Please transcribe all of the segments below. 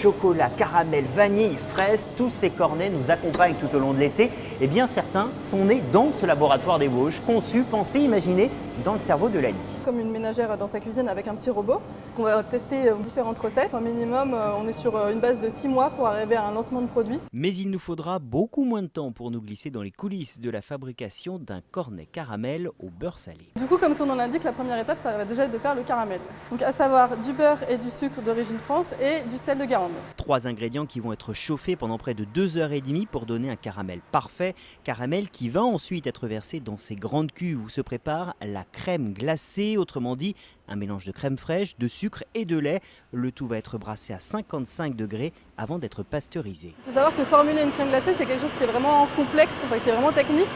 chocolat, caramel, vanille, fraise, tous ces cornets nous accompagnent tout au long de l'été. Et bien certains sont nés dans ce laboratoire des Vosges, conçus, pensés, imaginés dans le cerveau de Lali. Comme une ménagère dans sa cuisine avec un petit robot. On va tester différentes recettes. Au minimum, on est sur une base de 6 mois pour arriver à un lancement de produit. Mais il nous faudra beaucoup moins de temps pour nous glisser dans les coulisses de la fabrication d'un cornet caramel au beurre salé. Du coup, comme son nom l'indique, la première étape, ça va déjà être de faire le caramel. Donc à savoir du beurre et du sucre d'origine France et du sel de Guérande. 3 ingrédients qui vont être chauffés pendant près de 2h30 pour donner un caramel parfait. Caramel qui va ensuite être versé dans ces grandes cuves où se prépare la crème glacée, autrement dit un mélange de crème fraîche, de sucre et de lait. Le tout va être brassé à 55 degrés avant d'être pasteurisé. Il faut savoir que formuler une crème glacée, c'est quelque chose qui est vraiment complexe, qui est vraiment technique.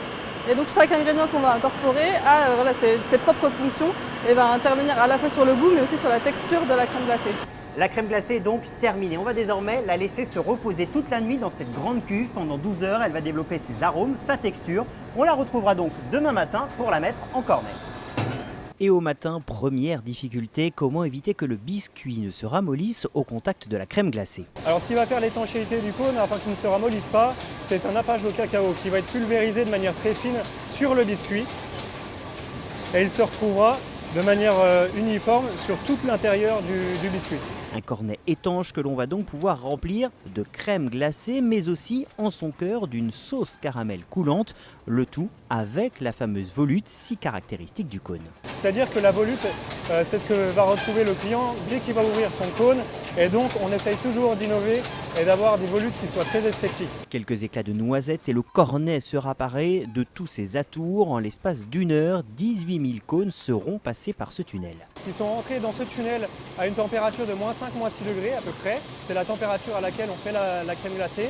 Et donc chaque ingrédient qu'on va incorporer a ses propres fonctions et va intervenir à la fois sur le goût mais aussi sur la texture de la crème glacée. La crème glacée est donc terminée. On va désormais la laisser se reposer toute la nuit dans cette grande cuve. Pendant 12 heures, elle va développer ses arômes, sa texture. On la retrouvera donc demain matin pour la mettre en cornet. Et au matin, première difficulté, comment éviter que le biscuit ne se ramollisse au contact de la crème glacée? Alors ce qui va faire l'étanchéité du cône afin qu'il ne se ramollisse pas, c'est un nappage au cacao qui va être pulvérisé de manière très fine sur le biscuit. Et il se retrouvera de manière uniforme sur tout l'intérieur du biscuit. Un cornet étanche que l'on va donc pouvoir remplir de crème glacée, mais aussi en son cœur d'une sauce caramel coulante, le tout avec la fameuse volute si caractéristique du cône. C'est-à-dire que la volute, c'est ce que va retrouver le client dès qu'il va ouvrir son cône. Et donc on essaye toujours d'innover et d'avoir des volutes qui soient très esthétiques. Quelques éclats de noisettes et le cornet sera paré de tous ses atours. En l'espace d'une heure, 18 000 cônes seront passés par ce tunnel. Ils sont rentrés dans ce tunnel à une température de -5, -6 degrés à peu près. C'est la température à laquelle on fait la crème glacée.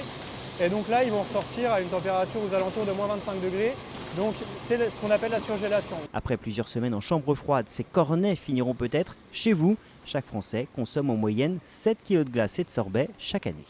Et donc là, ils vont sortir à une température aux alentours de -25 degrés. Donc c'est ce qu'on appelle la surgélation. Après plusieurs semaines en chambre froide, ces cornets finiront peut-être chez vous. Chaque Français consomme en moyenne 7 kg de glace et de sorbet chaque année.